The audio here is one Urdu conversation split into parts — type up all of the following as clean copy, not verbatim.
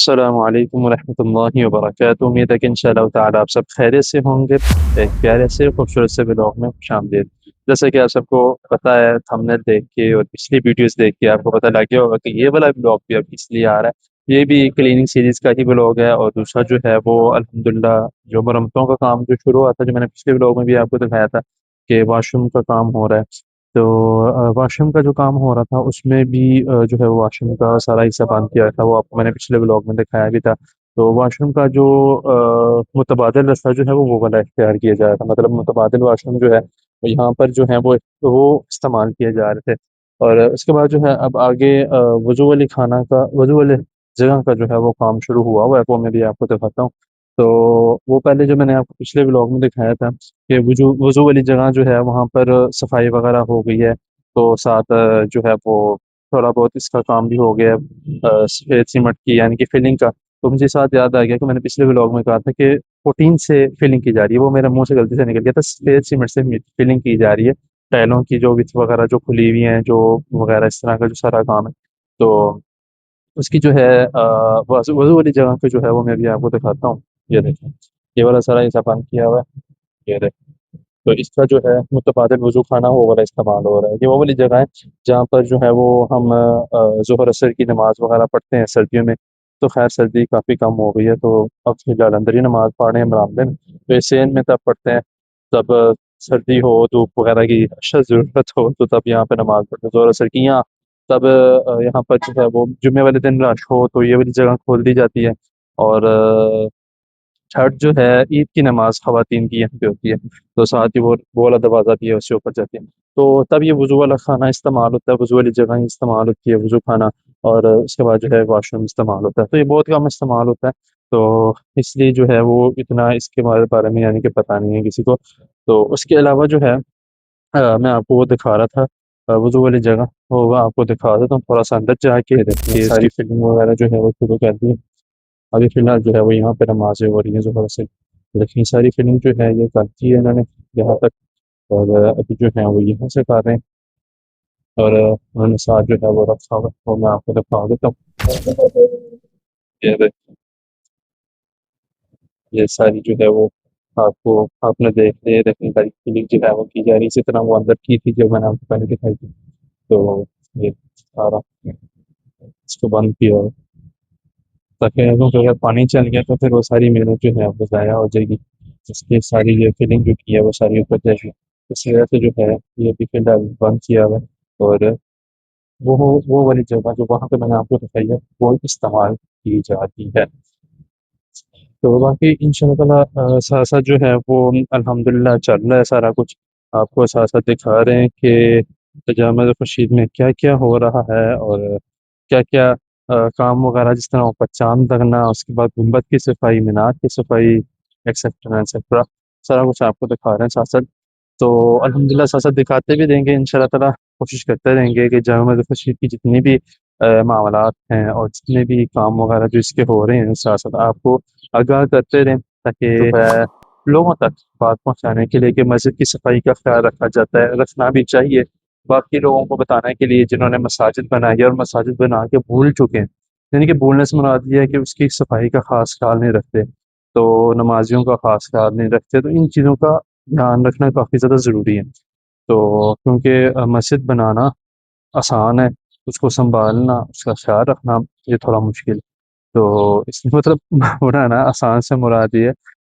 السلام علیکم ورحمۃ اللہ وبرکاتہ۔ امید ہے کہ انشاءاللہ تعالی آپ سب خیریت سے ہوں گے۔ ایک پیارے سے خوبصورت سے ولاگ میں خوش آمدید۔ جیسا کہ آپ سب کو پتہ ہے، تھمبنیل دیکھ کے اور پچھلی ویڈیوز دیکھ کے آپ کو پتہ لگ گیا ہوگا کہ یہ والا ولاگ بھی اب اس لیے آ رہا ہے۔ یہ بھی کلیننگ سیریز کا ہی ولاگ ہے، اور دوسرا جو ہے وہ الحمدللہ جو مرمتوں کا کام جو شروع ہوا تھا، جو میں نے پچھلے ولاگ میں بھی آپ کو دکھایا تھا کہ واش روم کا کام ہو رہا ہے۔ تو واش روم کا جو کام ہو رہا تھا اس میں بھی جو ہے وہ واش روم کا سارا حصہ بند کیا تھا، وہ آپ کو میں نے پچھلے ولاگ میں دکھایا بھی تھا۔ تو واش روم کا جو متبادل رستہ جو ہے وہ والا اختیار کیا جا رہا تھا، مطلب متبادل واش روم جو ہے وہ یہاں پر جو ہے وہ استعمال کیے جا رہے تھے۔ اور اس کے بعد جو ہے اب آگے وضو والی خانہ کا، وضو والے جگہ کا جو ہے وہ کام شروع ہوا ہے، وہ میں بھی آپ کو دکھاتا ہوں۔ تو وہ پہلے جو میں نے آپ کو پچھلے ولاگ میں دکھایا تھا کہ وضو والی جگہ جو ہے وہاں پر صفائی وغیرہ ہو گئی ہے، تو ساتھ جو ہے وہ تھوڑا بہت اس کا کام بھی ہو گیا ہے، سفید سیمنٹ کی یعنی کہ فلنگ کا۔ تو مجھے ساتھ یاد آ گیا کہ میں نے پچھلے ولاگ میں کہا تھا کہ 14 سے فلنگ کی جا رہی ہے، وہ میرے منہ سے غلطی سے نکل گیا تھا، سفید سیمنٹ سے فلنگ کی جا رہی ہے، ٹائلوں کی جو وتھ وغیرہ جو کھلی ہوئی ہیں جو وغیرہ اس طرح کا جو سارا کام ہے۔ تو اس کی جو ہے وضو والی جگہ پہ جو ہے وہ میں بھی آپ کو دکھاتا ہوں۔ یہ دیکھیں، یہ والا سارا حصہ بند کیا ہوا ہے، یہ دیکھیں۔ تو اس کا جو ہے متبادل وضو خانہ وہ والا استعمال ہو رہا ہے۔ یہ وہ والی جگہ ہے جہاں پر جو ہے وہ ہم ظہر اثر کی نماز وغیرہ پڑھتے ہیں سردیوں میں۔ تو خیر سردی کافی کم ہو گئی ہے، تو اب فی الحال اندر ہی نماز پڑھ رہے ہیں برآمدے میں۔ تو اس سین میں تب پڑھتے ہیں تب سردی ہو، دھوپ وغیرہ کی اشد ضرورت ہو تو تب یہاں پہ نماز پڑھتے ہیں ظہر اثر کی، یہاں تب یہاں پر جو ہے وہ جمعے والے دن رش ہو تو یہ والی جگہ کھول دی جاتی ہے۔ اور چھٹ جو ہے عید کی نماز خواتین کی یہاں پہ ہوتی ہے، تو ساتھ ہی وہ والا دروازہ بھی ہے، اس سے اوپر جاتی ہے۔ تو تب یہ وضو والا خانہ استعمال ہوتا ہے، وضو والی جگہ ہی استعمال ہوتی ہے، وضو خانہ۔ اور اس کے بعد جو ہے واش روم استعمال ہوتا ہے، تو یہ بہت کم استعمال ہوتا ہے، تو اس لیے جو ہے وہ اتنا اس کے بارے میں یعنی کہ پتہ نہیں ہے کسی کو۔ تو اس کے علاوہ جو ہے میں آپ کو وہ دکھا رہا تھا وضو والی جگہ، وہ آپ کو دکھا دیتا ہوں تھوڑا سا اندر جا کے دیکھیے، ساری فلم وغیرہ جو ہے وہ شروع کر دی ہے۔ ابھی فی الحال جو ہے وہ یہاں پہ نمازیں ہو رہی ہیں ظہر سے، لیکن ساری فلم جو ہے یہ کر دی ہے انہوں نے یہاں تک، اور ابھی جو ہے وہ یہاں سے کر رہے ہیں، اور انہوں نے ساتھ جو ہے وہ رکھا ہوا ہے، وہ میں آپ کو دکھا دیتا ہوں۔ یہ دیکھ- یہ ساری جو ہے وہ آپ نے دیکھ لی، دیکھنے ساری فلم جو ہے وہ کی جا رہی ہے اسی طرح وہ اندر کی تھی جو میں نے آپ کو پہلے دکھائی تھی۔ تو یہ سارا اس کو بند کیا ہوا ہے، تاکہ اگر پانی چل گیا تو پھر وہ ساری محنت جو ہے وہ ضائع ہو جائے گی، اس کی ساری یہ فلنگ جو کی ہے وہ ساری اتر جائے گی۔ اس وجہ سے جو ہے یہ بھی فی الحال بند کیا ہوا ہے، اور وہ والی جگہ جو وہاں پہ میں نے آپ کو دکھائی ہے وہ استعمال کی جاتی ہے۔ تو باقی ان شاء اللہ تعالیٰ ساتھ ساتھ جو ہے وہ الحمدللہ چل رہا ہے سارا کچھ، آپ کو ساتھ ساتھ دکھا رہے ہیں کہ تجامع خورشید میں کیا کیا ہو رہا ہے، اور کیا کیا کام وغیرہ، جس طرح اوپر چاند لگنا، اس کے بعد گنبد کی صفائی، مینار کی صفائی، ایکسیٹرا ایکسیٹرا، سارا کچھ آپ کو دکھا رہے ہیں ساتھ ساتھ۔ تو الحمدللہ ساتھ ساتھ دکھاتے بھی رہیں گے ان شاء اللہ تعالیٰ، کوشش کرتے رہیں گے کہ جامع مسجد خورشید کی جتنی بھی معاملات ہیں اور جتنے بھی کام وغیرہ جو اس کے ہو رہے ہیں ساتھ ساتھ آپ کو آگاہ کرتے رہیں، تاکہ جو ہے لوگوں تک بات پہنچانے کے لیے کہ مسجد کی صفائی کا خیال رکھا جاتا ہے، رکھنا بھی چاہیے، باقی لوگوں کو بتانے کے لیے جنہوں نے مساجد بنائی ہے اور مساجد بنا کے بھول چکے ہیں، یعنی کہ بھولنے سے مراد یہ ہے کہ اس کی صفائی کا خاص خیال نہیں رکھتے، تو نمازیوں کا خاص خیال نہیں رکھتے، تو ان چیزوں کا دھیان رکھنا کافی زیادہ ضروری ہے۔ تو کیونکہ مسجد بنانا آسان ہے، اس کو سنبھالنا، اس کا خیال رکھنا یہ تھوڑا مشکل۔ تو اس میں مطلب بنانا آسان سے مراد یہ ہے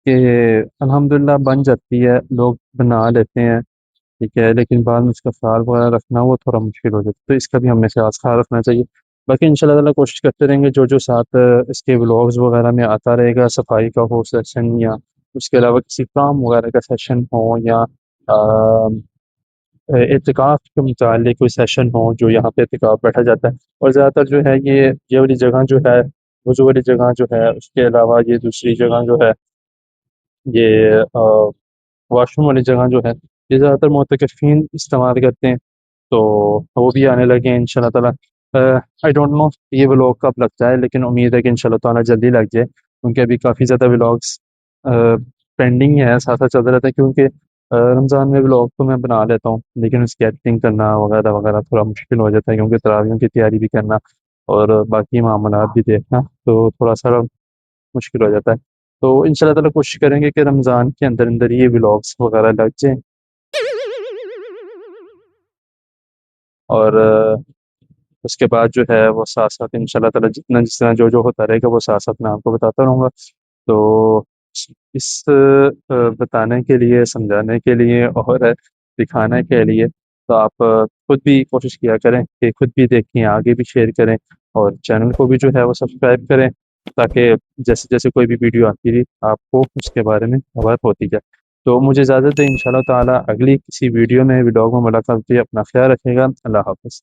کہ الحمدللہ بن جاتی ہے، لوگ بنا لیتے ہیں، ٹھیک ہے، لیکن بعد میں اس کا خیال وغیرہ رکھنا وہ تھوڑا مشکل ہو جاتا ہے، تو اس کا بھی ہمیں خیال رکھنا چاہیے۔ باقی ان شاء اللہ تعالیٰ کوشش کرتے رہیں گے جو ساتھ اس کے ولاگز وغیرہ میں آتا رہے گا، صفائی کا ہو سیشن، یا اس کے علاوہ کسی کام وغیرہ کا سیشن ہو، یا اعتکاف کے متعلق کوئی سیشن ہو جو یہاں پہ اعتکاف بیٹھا جاتا ہے۔ اور زیادہ تر جو ہے یہ والی جگہ جو ہے وضو والی جگہ جو ہے، اس کے علاوہ یہ دوسری جگہ جو ہے یہ واش روم والی جگہ جو ہے یہ زیادہ تر معتکفین استعمال کرتے ہیں، تو وہ بھی آنے لگے ہیں ان شاء اللہ تعالیٰ۔ آئی ڈونٹ نو یہ ولاگ کب لگتا ہے، لیکن امید ہے کہ ان شاء اللہ تعالیٰ جلدی لگ جائے، کیونکہ ابھی کافی زیادہ ولاگس پینڈنگ ہے، ساتھ ساتھ چلتے رہتے ہیں، کیونکہ رمضان میں ولاگ تو میں بنا لیتا ہوں لیکن اس کی ایڈیٹنگ کرنا وغیرہ وغیرہ تھوڑا مشکل ہو جاتا ہے، کیونکہ تراویحوں کی تیاری بھی کرنا اور باقی معاملات بھی دیکھنا تو تھوڑا سا مشکل ہو جاتا ہے۔ تو ان شاء اللہ تعالیٰ کوشش کریں گے کہ رمضان کے اندر اندر یہ ولاگس وغیرہ لگ جائیں، اور اس کے بعد جو ہے وہ ساتھ ساتھ ان شاء اللہ تعالیٰ جتنا جس طرح جو ہوتا رہے گا وہ ساتھ ساتھ میں آپ کو بتاتا رہوں گا۔ تو اس بتانے کے لیے، سمجھانے کے لیے اور دکھانے کے لیے تو آپ خود بھی کوشش کیا کریں کہ خود بھی دیکھیں، آگے بھی شیئر کریں، اور چینل کو بھی جو ہے وہ سبسکرائب کریں، تاکہ جیسے جیسے کوئی بھی ویڈیو آتی رہی آپ کو اس کے بارے میں خبر ہوتی جائے۔ تو مجھے اجازت ہے، انشاءاللہ تعالیٰ اگلی کسی ویڈیو میں ولاگ میں ملاقات ہوتی ہے۔ اپنا خیال رکھے گا، اللہ حافظ۔